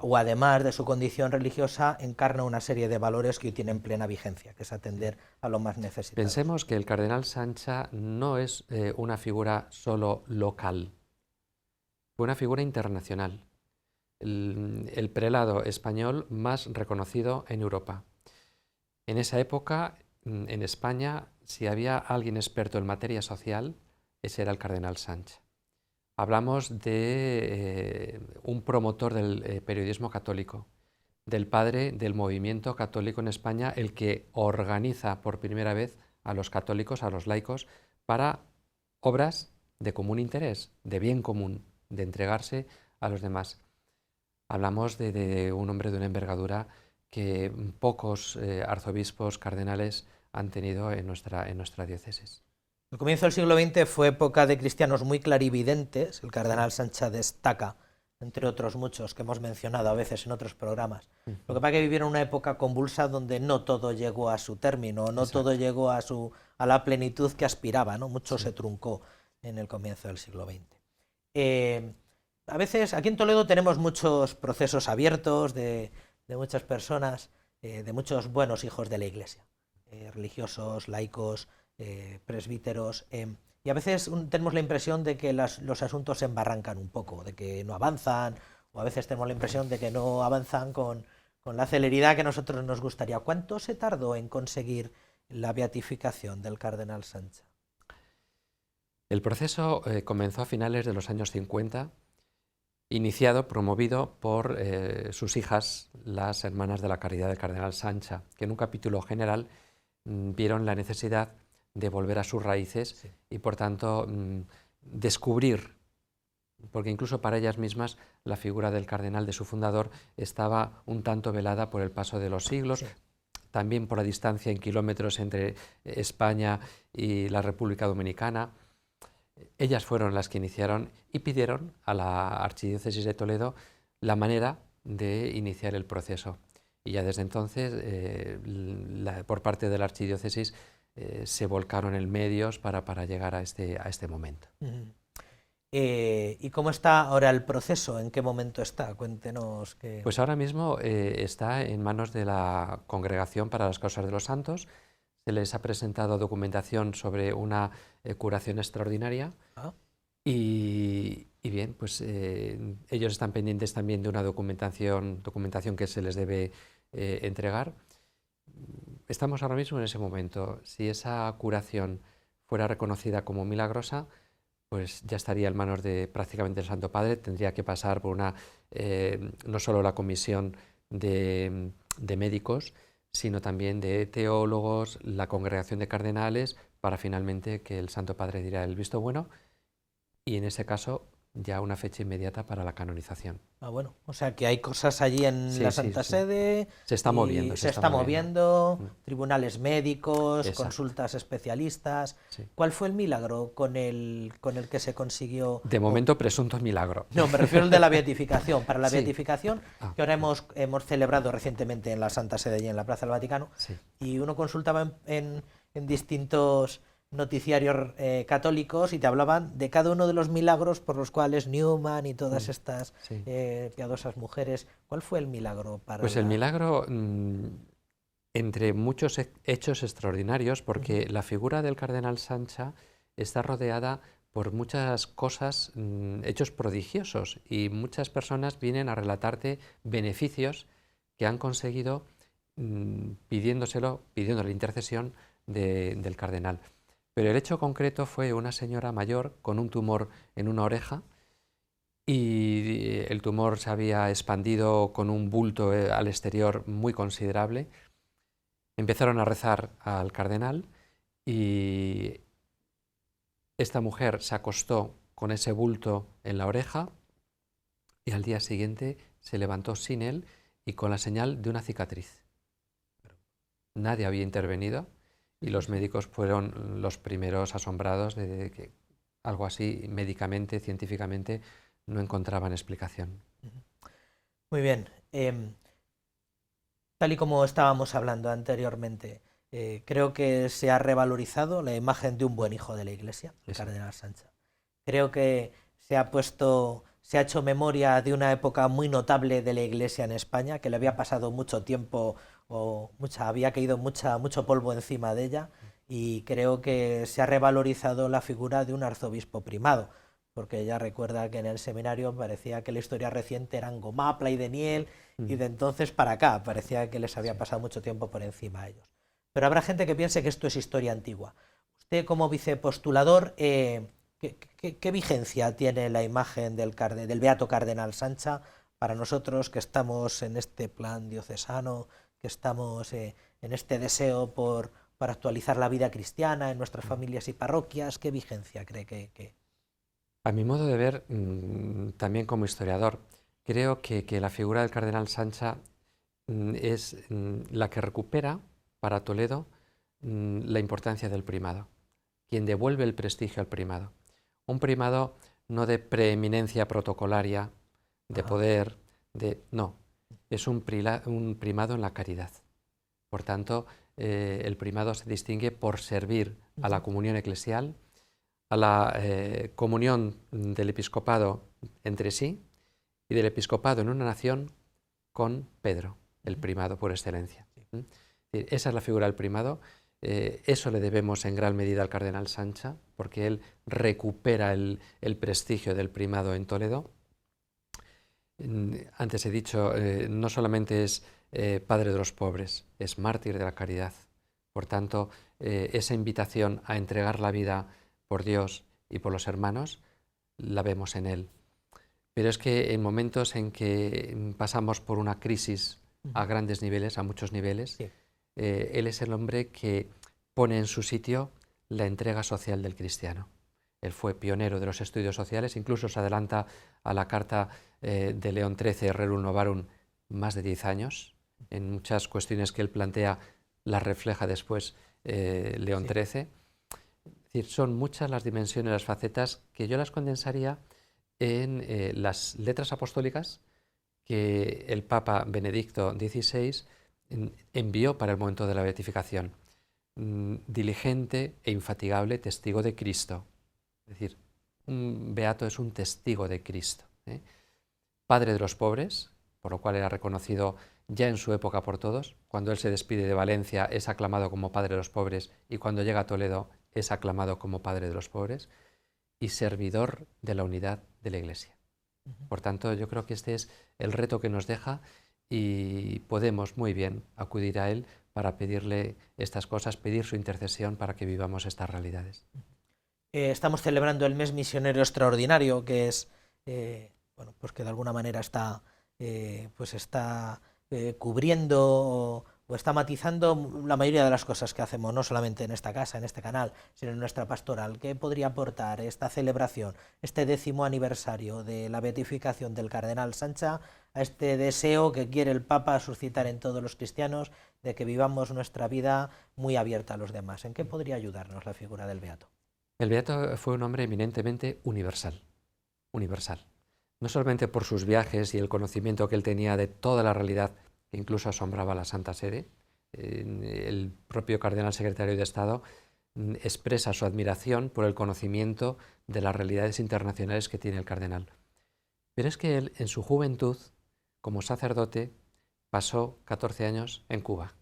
o además de su condición religiosa, encarna una serie de valores que hoy tienen plena vigencia, que es atender a los más necesitados.
Pensemos que el cardenal Sancha no es una figura solo local, fue una figura internacional. El prelado español más reconocido en Europa. En esa época, en España, si había alguien experto en materia social, ese era el cardenal Sancha. Hablamos de un promotor del periodismo católico, del padre del movimiento católico en España, el que organiza por primera vez a los católicos, a los laicos, para obras de común interés, de bien común, de entregarse a los demás. Hablamos de un hombre de una envergadura que pocos arzobispos, cardenales han tenido en nuestra diócesis.
El comienzo del siglo XX fue época de cristianos muy clarividentes. El cardenal Sancha destaca, entre otros muchos que hemos mencionado a veces en otros programas. Lo que pasa es que vivieron una época convulsa donde no todo llegó a su término, no todo llegó a la plenitud que aspiraba, ¿no? Mucho se truncó en el comienzo del siglo XX. A veces aquí en Toledo tenemos muchos procesos abiertos de muchas personas, de muchos buenos hijos de la Iglesia, religiosos, laicos, presbíteros, y a veces tenemos la impresión de que los asuntos se embarrancan un poco, de que no avanzan, o a veces tenemos la impresión de que no avanzan con la celeridad que a nosotros nos gustaría. ¿Cuánto se tardó en conseguir la beatificación del cardenal Sancha?
El proceso comenzó a finales de los años 50, promovido por sus hijas, las hermanas de la Caridad del cardenal Sancha, que en un capítulo general vieron la necesidad de volver a sus raíces y por tanto descubrir, porque incluso para ellas mismas la figura del cardenal, de su fundador, estaba un tanto velada por el paso de los siglos, también por la distancia en kilómetros entre España y la República Dominicana. Ellas fueron las que iniciaron y pidieron a la Archidiócesis de Toledo la manera de iniciar el proceso. Y ya desde entonces, por parte de la Archidiócesis, se volcaron en medios para llegar a este momento.
¿Y cómo está ahora el proceso? ¿En qué momento está? Cuéntenos.
Pues ahora mismo está en manos de la Congregación para las Causas de los Santos. Se les ha presentado documentación sobre una curación extraordinaria y bien, pues ellos están pendientes también de una documentación que se les debe entregar. Estamos ahora mismo en ese momento. Si esa curación fuera reconocida como milagrosa, pues ya estaría en manos de prácticamente el Santo Padre. Tendría que pasar por no solo la comisión de médicos, sino también de teólogos, la congregación de cardenales, para finalmente que el Santo Padre diera el visto bueno y en ese caso ya una fecha inmediata para la canonización.
Bueno, o sea que hay cosas allí en la Santa Sede.
Se está moviendo.
Se está moviendo, tribunales médicos, consultas especialistas. Sí. ¿Cuál fue el milagro con el que se consiguió?
De momento, presunto milagro.
No, me refiero al de la beatificación. Para la beatificación, que ahora hemos celebrado recientemente en la Santa Sede y en la Plaza del Vaticano, y uno consultaba en distintos noticiarios católicos y te hablaban de cada uno de los milagros por los cuales Newman y todas estas piadosas mujeres. ¿Cuál fue el milagro para
Pues el milagro entre muchos hechos extraordinarios, porque la figura del cardenal Sancha está rodeada por muchas cosas, hechos prodigiosos, y muchas personas vienen a relatarte beneficios que han conseguido pidiendo la intercesión del cardenal. Pero el hecho concreto fue una señora mayor con un tumor en una oreja, y el tumor se había expandido con un bulto al exterior muy considerable. Empezaron a rezar al cardenal y esta mujer se acostó con ese bulto en la oreja y al día siguiente se levantó sin él y con la señal de una cicatriz. Nadie había intervenido y los médicos fueron los primeros asombrados de que algo así médicamente, científicamente, no encontraban explicación.
Muy bien. Tal y como estábamos hablando anteriormente, creo que se ha revalorizado la imagen de un buen hijo de la Iglesia, el cardenal Sancha. Creo que se ha hecho memoria de una época muy notable de la Iglesia en España, que le había pasado mucho tiempo había caído mucho polvo encima de ella, y creo que se ha revalorizado la figura de un arzobispo primado, porque ella recuerda que en el seminario parecía que la historia reciente eran Gomapla y Deniel, y de entonces para acá parecía que les había pasado mucho tiempo por encima a ellos. Pero habrá gente que piense que esto es historia antigua. Usted, como vicepostulador, ¿qué vigencia tiene la imagen del beato cardenal Sancha para nosotros que estamos en este plan diocesano, que estamos en este deseo por actualizar la vida cristiana en nuestras familias y parroquias? ¿Qué vigencia cree que...?
A mi modo de ver, también como historiador, creo que la figura del cardenal Sancha es la que recupera para Toledo la importancia del primado, quien devuelve el prestigio al primado. Un primado no de preeminencia protocolaria, de poder, no, es un primado en la caridad. Por tanto, el primado se distingue por servir a la comunión eclesial, a la comunión del episcopado entre sí y del episcopado en una nación con Pedro, el primado por excelencia. Esa es la figura del primado. Eso le debemos en gran medida al cardenal Sancha, porque él recupera el prestigio del primado en Toledo. Antes he dicho, no solamente es padre de los pobres, es mártir de la caridad. Por tanto, esa invitación a entregar la vida por Dios y por los hermanos, la vemos en él. Pero es que en momentos en que pasamos por una crisis a grandes niveles, a muchos niveles, él es el hombre que pone en su sitio la entrega social del cristiano. Él fue pionero de los estudios sociales, incluso se adelanta a la carta de León XIII, Rerum Novarum, más de 10 años. En muchas cuestiones que él plantea las refleja después León XIII. Es decir, son muchas las dimensiones, las facetas, que yo las condensaría en las letras apostólicas que el Papa Benedicto XVI envió para el momento de la beatificación. Diligente e infatigable testigo de Cristo. Es decir, un beato es un testigo de Cristo. Padre de los pobres, por lo cual era reconocido ya en su época por todos. Cuando él se despide de Valencia es aclamado como padre de los pobres, y cuando llega a Toledo es aclamado como padre de los pobres, y servidor de la unidad de la Iglesia. Por tanto, yo creo que este es el reto que nos deja, y podemos muy bien acudir a él para pedirle estas cosas, pedir su intercesión para que vivamos estas realidades.
Estamos celebrando el mes misionero extraordinario, que es, pues que de alguna manera está cubriendo o está matizando la mayoría de las cosas que hacemos, no solamente en esta casa, en este canal, sino en nuestra pastoral. ¿Qué podría aportar esta celebración, este 10º aniversario de la beatificación del cardenal Sancha, a este deseo que quiere el Papa suscitar en todos los cristianos de que vivamos nuestra vida muy abierta a los demás? ¿En qué podría ayudarnos la figura del beato?
El beato fue un hombre eminentemente universal. No solamente por sus viajes y el conocimiento que él tenía de toda la realidad, que incluso asombraba a la Santa Sede. El propio cardenal secretario de Estado expresa su admiración por el conocimiento de las realidades internacionales que tiene el cardenal. Pero es que él, en su juventud, como sacerdote, pasó 14 años en Cuba.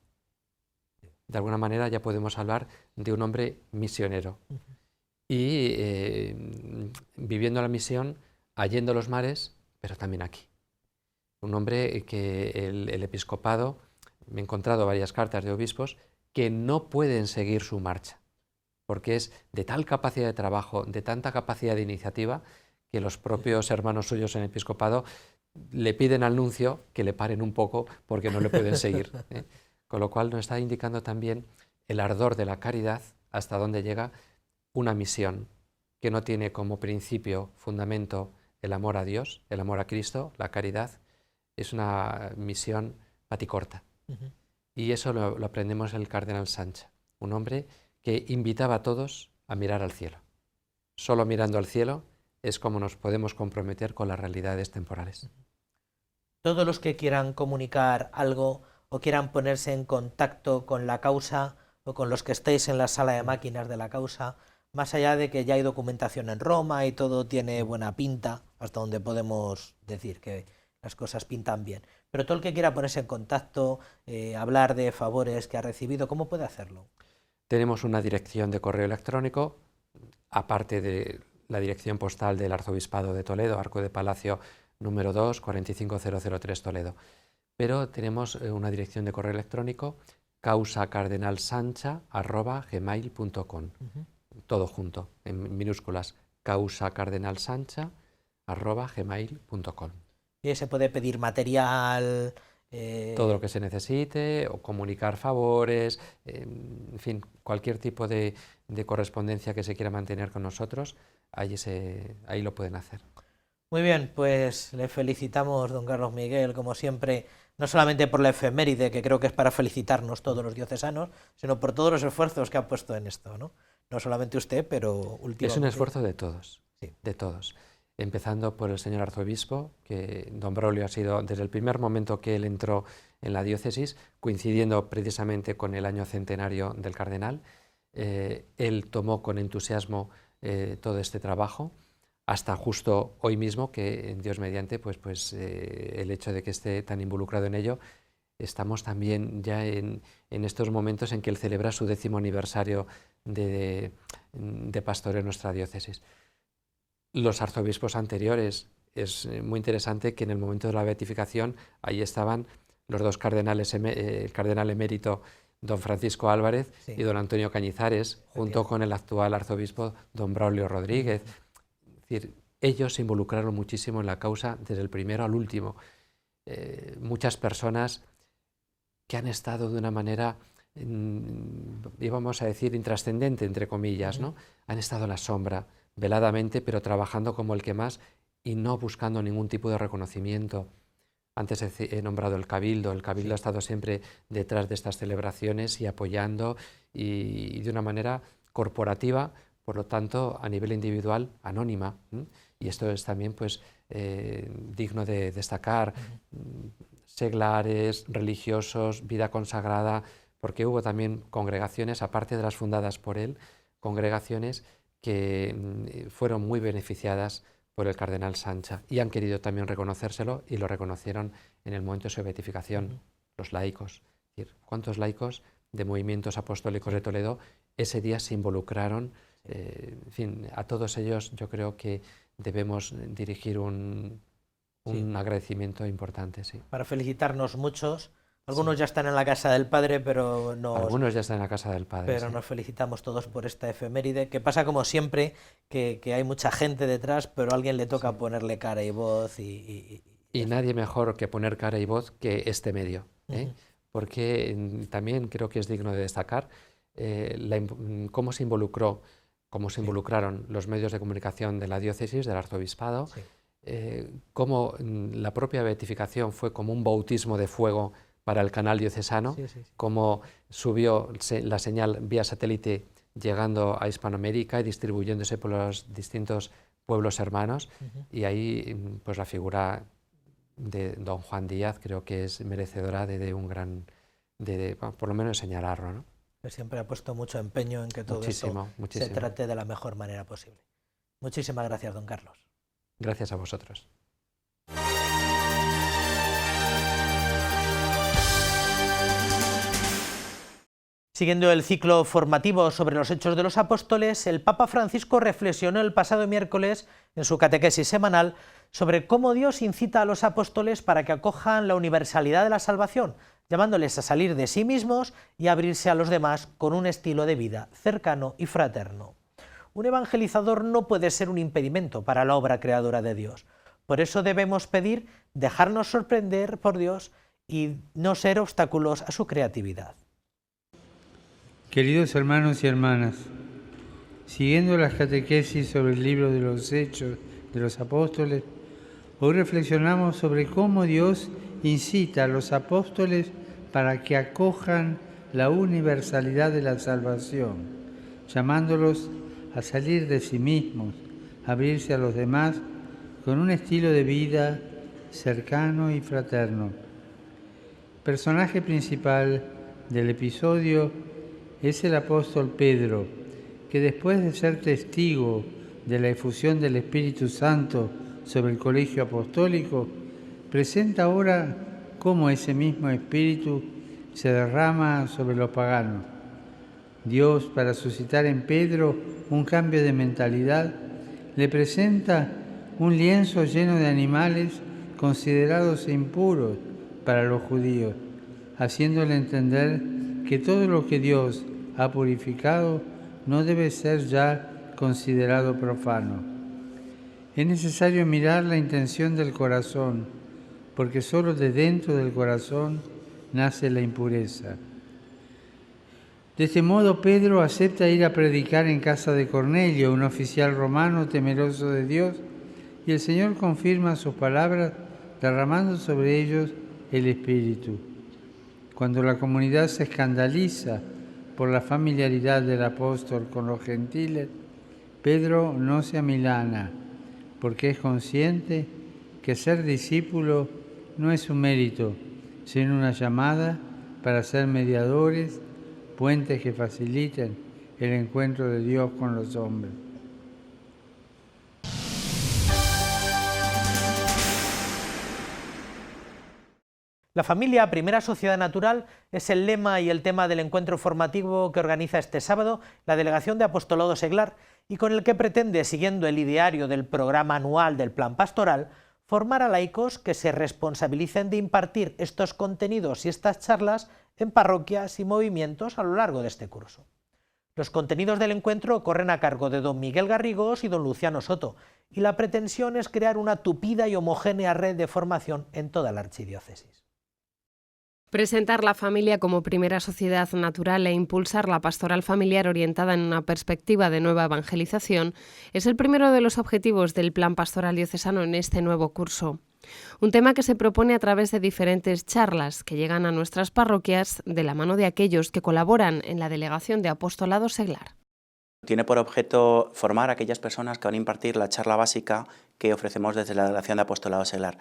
de alguna manera ya podemos hablar de un hombre misionero. Y viviendo la misión, yendo los mares, pero también aquí. Un hombre que el episcopado, me he encontrado varias cartas de obispos que no pueden seguir su marcha, porque es de tal capacidad de trabajo, de tanta capacidad de iniciativa, que los propios hermanos suyos en el episcopado le piden al nuncio que le paren un poco porque no le pueden seguir. Con lo cual nos está indicando también el ardor de la caridad, hasta dónde llega una misión que no tiene como principio, fundamento, el amor a Dios, el amor a Cristo, la caridad. Es una misión paticorta. Y eso lo aprendemos el cardenal Sancha, un hombre que invitaba a todos a mirar al cielo. Solo mirando al cielo es como nos podemos comprometer con las realidades temporales.
Todos los que quieran comunicar algo o quieran ponerse en contacto con la causa o con los que estéis en la sala de máquinas de la causa, más allá de que ya hay documentación en Roma y todo tiene buena pinta, hasta donde podemos decir que las cosas pintan bien, pero todo el que quiera ponerse en contacto, hablar de favores que ha recibido, ¿cómo puede hacerlo?
Tenemos una dirección de correo electrónico, aparte de la dirección postal del Arzobispado de Toledo, Arco de Palacio número 2, 45003 Toledo. Pero tenemos una dirección de correo electrónico, causacardenalsancha@gmail.com. Todo junto, en minúsculas, causacardenalsancha@gmail.com.
Y se puede pedir material...
Todo lo que se necesite, o comunicar favores, en fin, cualquier tipo de correspondencia que se quiera mantener con nosotros, ahí lo pueden hacer.
Muy bien, pues le felicitamos, don Carlos Miguel, como siempre, no solamente por la efeméride, que creo que es para felicitarnos todos los diocesanos, sino por todos los esfuerzos que ha puesto en esto, ¿no? No solamente usted, pero últimamente...
Es un esfuerzo de todos,
sí.
De todos. Empezando por el señor arzobispo, que don Braulio ha sido desde el primer momento que él entró en la diócesis, coincidiendo precisamente con el año centenario del cardenal. Él tomó con entusiasmo todo este trabajo, hasta justo hoy mismo, que Dios mediante, el hecho de que esté tan involucrado en ello, estamos también ya en estos momentos en que él celebra su 10º aniversario de pastoreo en nuestra diócesis. Los arzobispos anteriores, es muy interesante que en el momento de la beatificación ahí estaban los dos cardenales, el cardenal emérito don Francisco Álvarez y don Antonio Cañizares, junto con el actual arzobispo don Braulio Rodríguez. Es decir, ellos se involucraron muchísimo en la causa desde el primero al último. Muchas personas que han estado de una manera, íbamos a decir, intrascendente, entre comillas, ¿no? Han estado a la sombra, veladamente, pero trabajando como el que más y no buscando ningún tipo de reconocimiento. Antes he nombrado el Cabildo ha estado siempre detrás de estas celebraciones y apoyando, y de una manera corporativa, por lo tanto, a nivel individual, anónima. Y esto es también digno de destacar. Seglares, religiosos, vida consagrada, porque hubo también congregaciones, aparte de las fundadas por él, congregaciones que fueron muy beneficiadas por el cardenal Sancha y han querido también reconocérselo, y lo reconocieron en el momento de su beatificación, los laicos. Es decir, ¿cuántos laicos de movimientos apostólicos de Toledo ese día se involucraron? En fin, a todos ellos yo creo que debemos dirigir un agradecimiento importante. Sí.
Para felicitarnos muchos. Algunos ya están en la casa del Padre, pero
algunos ya están en la casa del Padre.
Pero nos felicitamos todos por esta efeméride, que pasa como siempre, que hay mucha gente detrás, pero a alguien le toca ponerle cara y voz. Y
nadie mejor que poner cara y voz que este medio, porque también creo que es digno de destacar cómo se involucraron los medios de comunicación de la diócesis, del arzobispado, cómo la propia beatificación fue como un bautismo de fuego para el canal diocesano, cómo subió la señal vía satélite llegando a Hispanoamérica y distribuyéndose por los distintos pueblos hermanos, y ahí pues la figura de don Juan Díaz creo que es merecedora de un gran, por lo menos señalarlo, ¿no?
Que siempre ha puesto mucho empeño en que todo esto se trate de la mejor manera posible. Muchísimas gracias, don Carlos.
Gracias a vosotros.
Siguiendo el ciclo formativo sobre los Hechos de los Apóstoles, el Papa Francisco reflexionó el pasado miércoles en su catequesis semanal sobre cómo Dios incita a los apóstoles para que acojan la universalidad de la salvación, llamándoles a salir de sí mismos y abrirse a los demás con un estilo de vida cercano y fraterno. Un evangelizador no puede ser un impedimento para la obra creadora de Dios. Por eso debemos pedir dejarnos sorprender por Dios y no ser obstáculos a su creatividad.
Queridos hermanos y hermanas, siguiendo las catequesis sobre el libro de los Hechos de los Apóstoles, hoy reflexionamos sobre cómo Dios incita a los apóstoles para que acojan la universalidad de la salvación, llamándolos a salir de sí mismos, a abrirse a los demás con un estilo de vida cercano y fraterno. El personaje principal del episodio es el apóstol Pedro, que después de ser testigo de la efusión del Espíritu Santo sobre el colegio apostólico, presenta ahora cómo ese mismo Espíritu se derrama sobre los paganos. Dios, para suscitar en Pedro un cambio de mentalidad, le presenta un lienzo lleno de animales considerados impuros para los judíos, haciéndole entender que todo lo que Dios ha purificado no debe ser ya considerado profano. Es necesario mirar la intención del corazón, porque solo de dentro del corazón nace la impureza. De este modo, Pedro acepta ir a predicar en casa de Cornelio, un oficial romano temeroso de Dios, y el Señor confirma sus palabras derramando sobre ellos el Espíritu. Cuando la comunidad se escandaliza por la familiaridad del apóstol con los gentiles, Pedro no se amilana, porque es consciente que ser discípulo no es un mérito, sino una llamada para ser mediadores, puentes que faciliten el encuentro de Dios con los hombres.
La familia, primera sociedad natural, es el lema y el tema del encuentro formativo que organiza este sábado la Delegación de Apostolado Seglar y con el que pretende, siguiendo el ideario del programa anual del Plan Pastoral, formar a laicos que se responsabilicen de impartir estos contenidos y estas charlas en parroquias y movimientos a lo largo de este curso. Los contenidos del encuentro corren a cargo de don Miguel Garrigós y don Luciano Soto, y la pretensión es crear una tupida y homogénea red de formación en toda la archidiócesis.
Presentar la familia como primera sociedad natural e impulsar la pastoral familiar orientada en una perspectiva de nueva evangelización es el primero de los objetivos del Plan Pastoral Diocesano en este nuevo curso. Un tema que se propone a través de diferentes charlas que llegan a nuestras parroquias de la mano de aquellos que colaboran en la Delegación de Apostolado Seglar.
Tiene por objeto formar a aquellas personas que van a impartir la charla básica que ofrecemos desde la Delegación de Apostolado Seglar.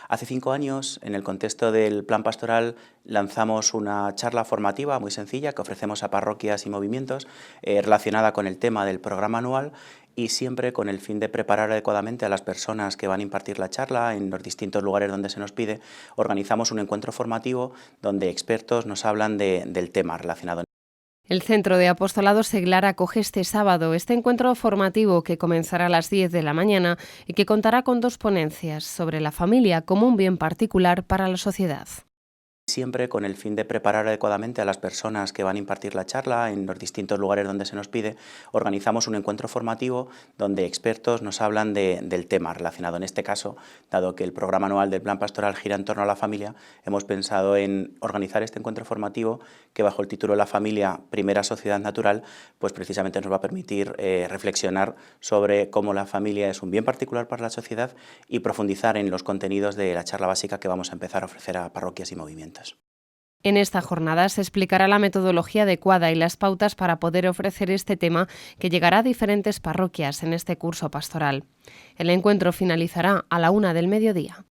Hace 5 años, en el contexto del Plan Pastoral, lanzamos una charla formativa muy sencilla que ofrecemos a parroquias y movimientos relacionada con el tema del programa anual y siempre con el fin de preparar adecuadamente a las personas que van a impartir la charla en los distintos lugares donde se nos pide. Organizamos un encuentro formativo donde expertos nos hablan del tema relacionado.
El Centro de Apostolado Seglar acoge este sábado este encuentro formativo que comenzará a las 10 de la mañana y que contará con 2 ponencias sobre la familia como un bien particular para la sociedad.
Siempre con el fin de preparar adecuadamente a las personas que van a impartir la charla en los distintos lugares donde se nos pide, organizamos un encuentro formativo donde expertos nos hablan del tema relacionado. En este caso, dado que el programa anual del Plan Pastoral gira en torno a la familia, hemos pensado en organizar este encuentro formativo que bajo el título La familia, primera sociedad natural, pues precisamente nos va a permitir reflexionar sobre cómo la familia es un bien particular para la sociedad y profundizar en los contenidos de la charla básica que vamos a empezar a ofrecer a parroquias y movimientos.
En esta jornada se explicará la metodología adecuada y las pautas para poder ofrecer este tema que llegará a diferentes parroquias en este curso pastoral. El encuentro finalizará a la 1 del mediodía.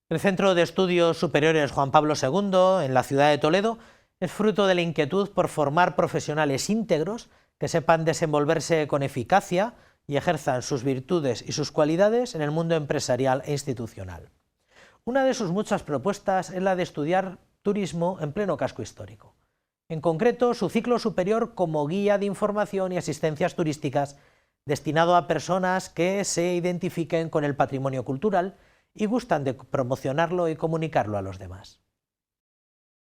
El Centro de Estudios Superiores Juan Pablo II, en la ciudad de Toledo, es fruto de la inquietud por formar profesionales íntegros que sepan desenvolverse con eficacia y ejerzan sus virtudes y sus cualidades en el mundo empresarial e institucional. Una de sus muchas propuestas es la de estudiar turismo en pleno casco histórico. En concreto, su ciclo superior como guía de información y asistencias turísticas destinado a personas que se identifiquen con el patrimonio cultural y gustan de promocionarlo y comunicarlo a los demás.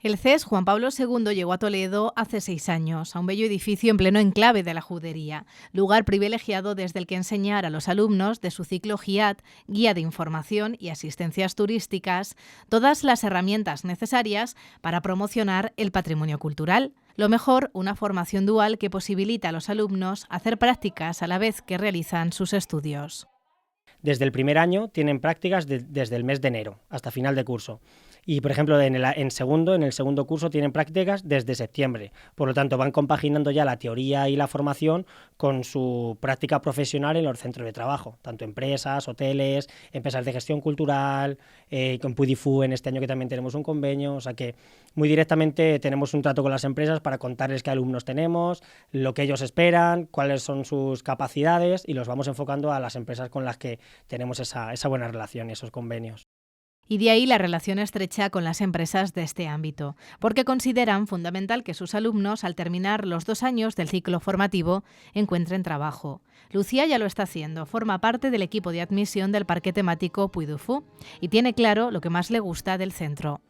El CES Juan Pablo II llegó a Toledo hace 6 años, a un bello edificio en pleno enclave de la Judería, lugar privilegiado desde el que enseñar a los alumnos de su ciclo GIAT, Guía de Información y Asistencias Turísticas, todas las herramientas necesarias para promocionar el patrimonio cultural. Lo mejor, una formación dual que posibilita a los alumnos hacer prácticas a la vez que realizan sus estudios.
Desde el primer año tienen prácticas desde el mes de enero hasta final de curso. Y, por ejemplo, en el segundo curso tienen prácticas desde septiembre. Por lo tanto, van compaginando ya la teoría y la formación con su práctica profesional en los centros de trabajo, tanto empresas, hoteles, empresas de gestión cultural, con Pudifu en este año que también tenemos un convenio. O sea que muy directamente tenemos un trato con las empresas para contarles qué alumnos tenemos, lo que ellos esperan, cuáles son sus capacidades, y los vamos enfocando a las empresas con las que tenemos esa buena relación y esos convenios.
Y de ahí la relación estrecha con las empresas de este ámbito, porque consideran fundamental que sus alumnos, al terminar los 2 años del ciclo formativo, encuentren trabajo. Lucía ya lo está haciendo, forma parte del equipo de admisión del parque temático Puy du Fou y tiene claro lo que más le gusta del centro.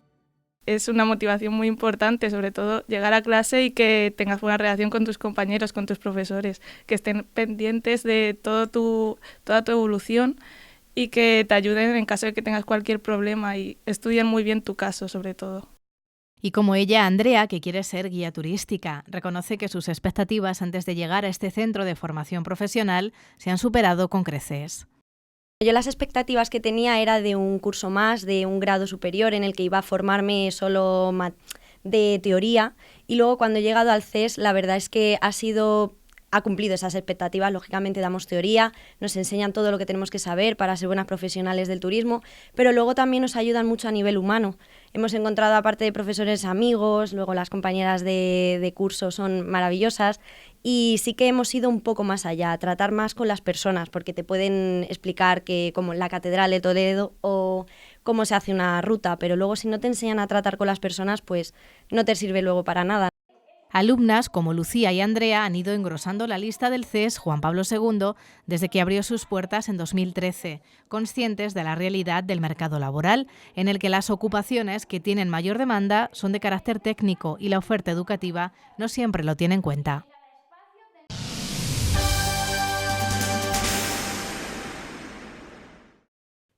Es una motivación muy importante, sobre todo llegar a clase y que tengas buena relación con tus compañeros, con tus profesores, que estén pendientes de toda tu evolución y que te ayuden en caso de que tengas cualquier problema y estudien muy bien tu caso, sobre todo.
Y como ella, Andrea, que quiere ser guía turística, reconoce que sus expectativas antes de llegar a este centro de formación profesional se han superado con creces.
Yo las expectativas que tenía era de un curso más, de un grado superior en el que iba a formarme solo de teoría, y luego cuando he llegado al CES la verdad es que ha cumplido esas expectativas. Lógicamente damos teoría, nos enseñan todo lo que tenemos que saber para ser buenas profesionales del turismo, pero luego también nos ayudan mucho a nivel humano. Hemos encontrado, aparte de profesores, amigos, luego las compañeras de curso son maravillosas, y sí que hemos ido un poco más allá, a tratar más con las personas, porque te pueden explicar como la Catedral de Toledo o cómo se hace una ruta, pero luego si no te enseñan a tratar con las personas, pues no te sirve luego para nada.
Alumnas como Lucía y Andrea han ido engrosando la lista del CES Juan Pablo II desde que abrió sus puertas en 2013, conscientes de la realidad del mercado laboral, en el que las ocupaciones que tienen mayor demanda son de carácter técnico y la oferta educativa no siempre lo tiene en cuenta.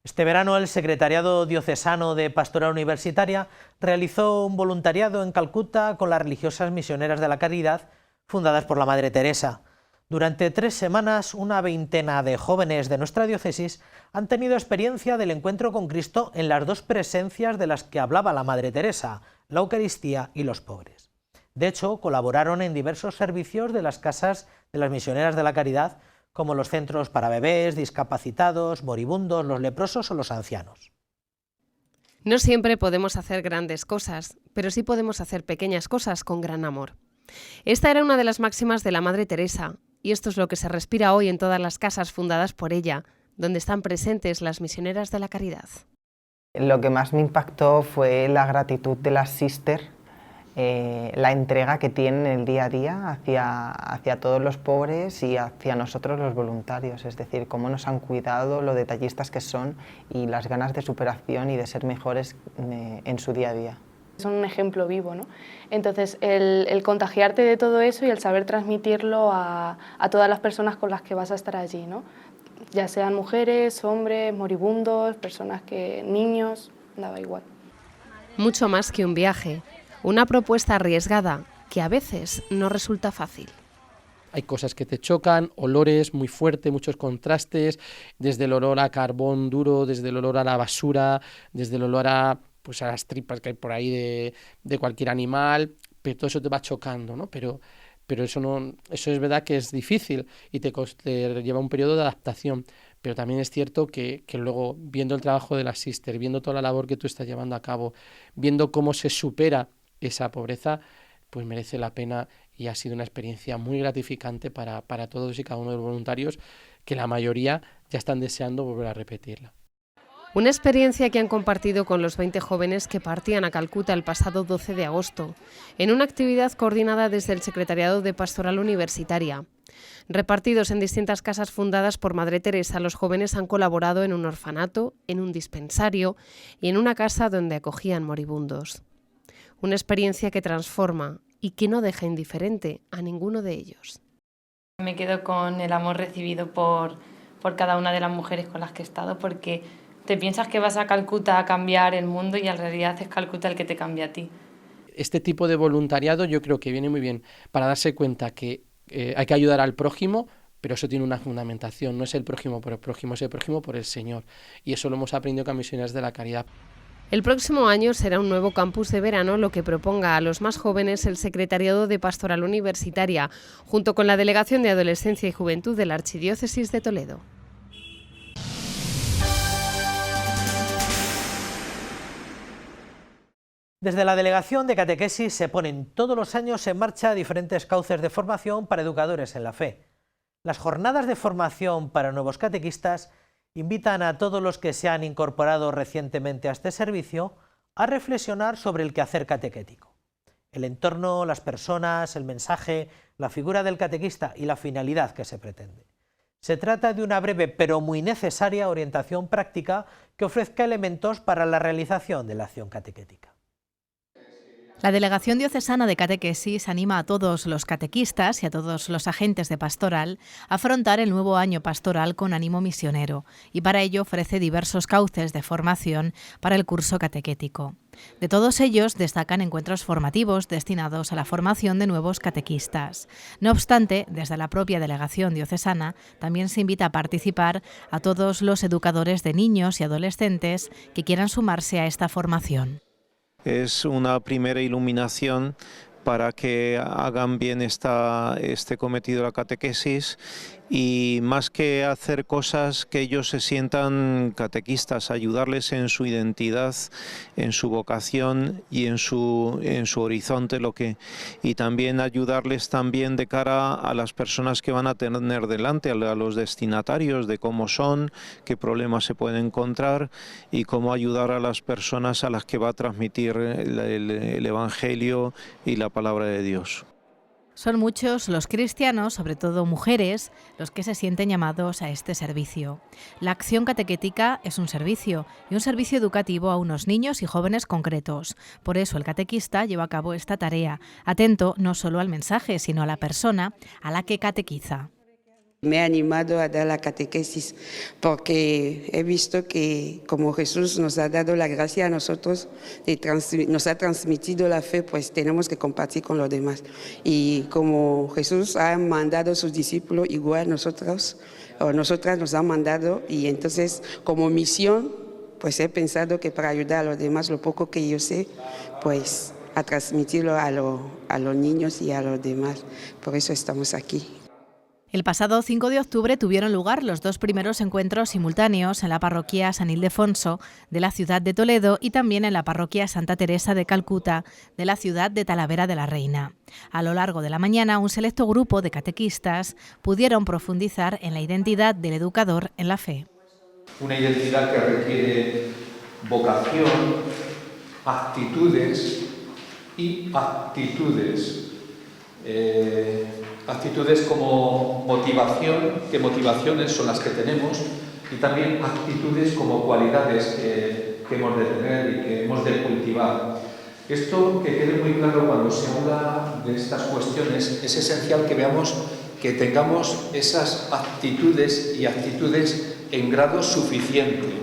Este verano el Secretariado Diocesano de Pastoral Universitaria realizó un voluntariado en Calcuta con las religiosas misioneras de la caridad fundadas por la Madre Teresa. Durante 3 semanas, una veintena de jóvenes de nuestra diócesis han tenido experiencia del encuentro con Cristo en las 2 presencias de las que hablaba la Madre Teresa, la Eucaristía y los pobres. De hecho, colaboraron en diversos servicios de las casas de las misioneras de la caridad, como los centros para bebés, discapacitados, moribundos, los leprosos o los ancianos.
No siempre podemos hacer grandes cosas, pero sí podemos hacer pequeñas cosas con gran amor. Esta era una de las máximas de la Madre Teresa, y esto es lo que se respira hoy en todas las casas fundadas por ella, donde están presentes las misioneras de la caridad.
Lo que más me impactó fue la gratitud de las sisters, la entrega que tienen el día a día hacia todos los pobres y hacia nosotros los voluntarios, es decir, cómo nos han cuidado, lo detallistas que son y las ganas de superación y de ser mejores en su día a día.
Son un ejemplo vivo, ¿no? Entonces, el contagiarte de todo eso y el saber transmitirlo a todas las personas con las que vas a estar allí, ¿no? Ya sean mujeres, hombres, moribundos, niños, daba igual.
Mucho más que un viaje. Una propuesta arriesgada que a veces no resulta fácil.
Hay cosas que te chocan, olores muy fuertes, muchos contrastes, desde el olor a carbón duro, desde el olor a la basura, desde el olor a las tripas que hay por ahí de cualquier animal, pero todo eso te va chocando, ¿no? Pero eso es verdad que es difícil y te lleva un periodo de adaptación. Pero también es cierto que luego, viendo el trabajo de las sisters, viendo toda la labor que tú estás llevando a cabo, viendo cómo se supera esa pobreza, pues merece la pena y ha sido una experiencia muy gratificante para todos y cada uno de los voluntarios, que la mayoría ya están deseando volver a repetirla.
Una experiencia que han compartido con los 20 jóvenes que partían a Calcuta el pasado 12 de agosto, en una actividad coordinada desde el Secretariado de Pastoral Universitaria. Repartidos en distintas casas fundadas por Madre Teresa, los jóvenes han colaborado en un orfanato, en un dispensario y en una casa donde acogían moribundos. Una experiencia que transforma y que no deja indiferente a ninguno de ellos.
Me quedo con el amor recibido por cada una de las mujeres con las que he estado, porque te piensas que vas a Calcuta a cambiar el mundo y en realidad es Calcuta el que te cambia a ti.
Este tipo de voluntariado yo creo que viene muy bien para darse cuenta que hay que ayudar al prójimo, pero eso tiene una fundamentación, no es el prójimo por el prójimo, es el prójimo por el Señor. Y eso lo hemos aprendido con Misioneros de la Caridad.
El próximo año será un nuevo campus de verano, lo que proponga a los más jóvenes el Secretariado de Pastoral Universitaria, junto con la Delegación de Adolescencia y Juventud de la Archidiócesis de Toledo.
Desde la Delegación de Catequesis se ponen todos los años en marcha diferentes cauces de formación para educadores en la fe. Las jornadas de formación para nuevos catequistas invitan a todos los que se han incorporado recientemente a este servicio a reflexionar sobre el quehacer catequético. El entorno, las personas, el mensaje, la figura del catequista y la finalidad que se pretende. Se trata de una breve pero muy necesaria orientación práctica que ofrezca elementos para la realización de la acción catequética.
La Delegación Diocesana de Catequesis anima a todos los catequistas y a todos los agentes de pastoral a afrontar el nuevo año pastoral con ánimo misionero y para ello ofrece diversos cauces de formación para el curso catequético. De todos ellos destacan encuentros formativos destinados a la formación de nuevos catequistas. No obstante, desde la propia Delegación Diocesana también se invita a participar a todos los educadores de niños y adolescentes que quieran sumarse a esta formación.
Es una primera iluminación para que hagan bien este cometido de la catequesis y más que hacer cosas que ellos se sientan catequistas, ayudarles en su identidad, en su vocación y en su horizonte, y también ayudarles también de cara a las personas que van a tener delante, a los destinatarios, de cómo son, qué problemas se pueden encontrar y cómo ayudar a las personas a las que va a transmitir el Evangelio y la palabra de Dios.
Son muchos los cristianos, sobre todo mujeres, los que se sienten llamados a este servicio. La acción catequética es un servicio, y un servicio educativo a unos niños y jóvenes concretos. Por eso el catequista lleva a cabo esta tarea, atento no solo al mensaje, sino a la persona a la que catequiza.
Me he animado a dar la catequesis porque he visto que como Jesús nos ha dado la gracia a nosotros, nos ha transmitido la fe, pues tenemos que compartir con los demás. Y como Jesús ha mandado a sus discípulos, igual nosotras nos han mandado, y entonces como misión, pues he pensado que para ayudar a los demás, lo poco que yo sé, pues a transmitirlo a los niños y a los demás. Por eso estamos aquí.
El pasado 5 de octubre tuvieron lugar los 2 primeros encuentros simultáneos en la parroquia San Ildefonso de la ciudad de Toledo y también en la parroquia Santa Teresa de Calcuta de la ciudad de Talavera de la Reina. A lo largo de la mañana, un selecto grupo de catequistas pudieron profundizar en la identidad del educador en la fe.
Una identidad que requiere vocación, actitudes y actitudes. Actitudes como motivación, qué motivaciones son las que tenemos, y también actitudes como cualidades que hemos de tener y que hemos de cultivar. Esto que quede muy claro cuando se habla de estas cuestiones, es esencial que veamos que tengamos esas actitudes y actitudes en grado suficiente.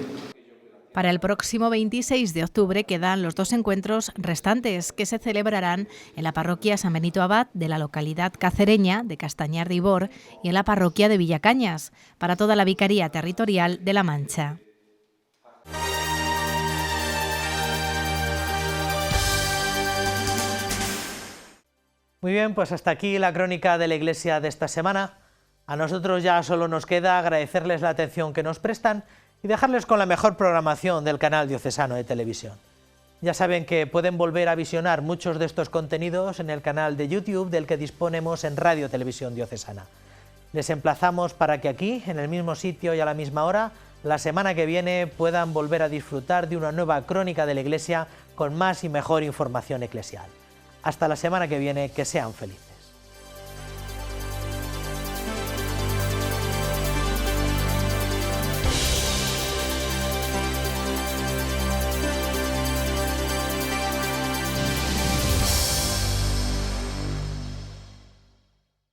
Para el próximo 26 de octubre quedan los 2 encuentros restantes que se celebrarán en la parroquia San Benito Abad de la localidad cacereña de Castañar de Ibor y en la parroquia de Villacañas, para toda la Vicaría Territorial de La Mancha.
Muy bien, pues hasta aquí la crónica de la Iglesia de esta semana. A nosotros ya solo nos queda agradecerles la atención que nos prestan y dejarles con la mejor programación del canal diocesano de televisión. Ya saben que pueden volver a visionar muchos de estos contenidos en el canal de YouTube del que disponemos en Radio Televisión Diocesana. Les emplazamos para que aquí, en el mismo sitio y a la misma hora, la semana que viene puedan volver a disfrutar de una nueva crónica de la Iglesia con más y mejor información eclesial. Hasta la semana que viene, que sean felices.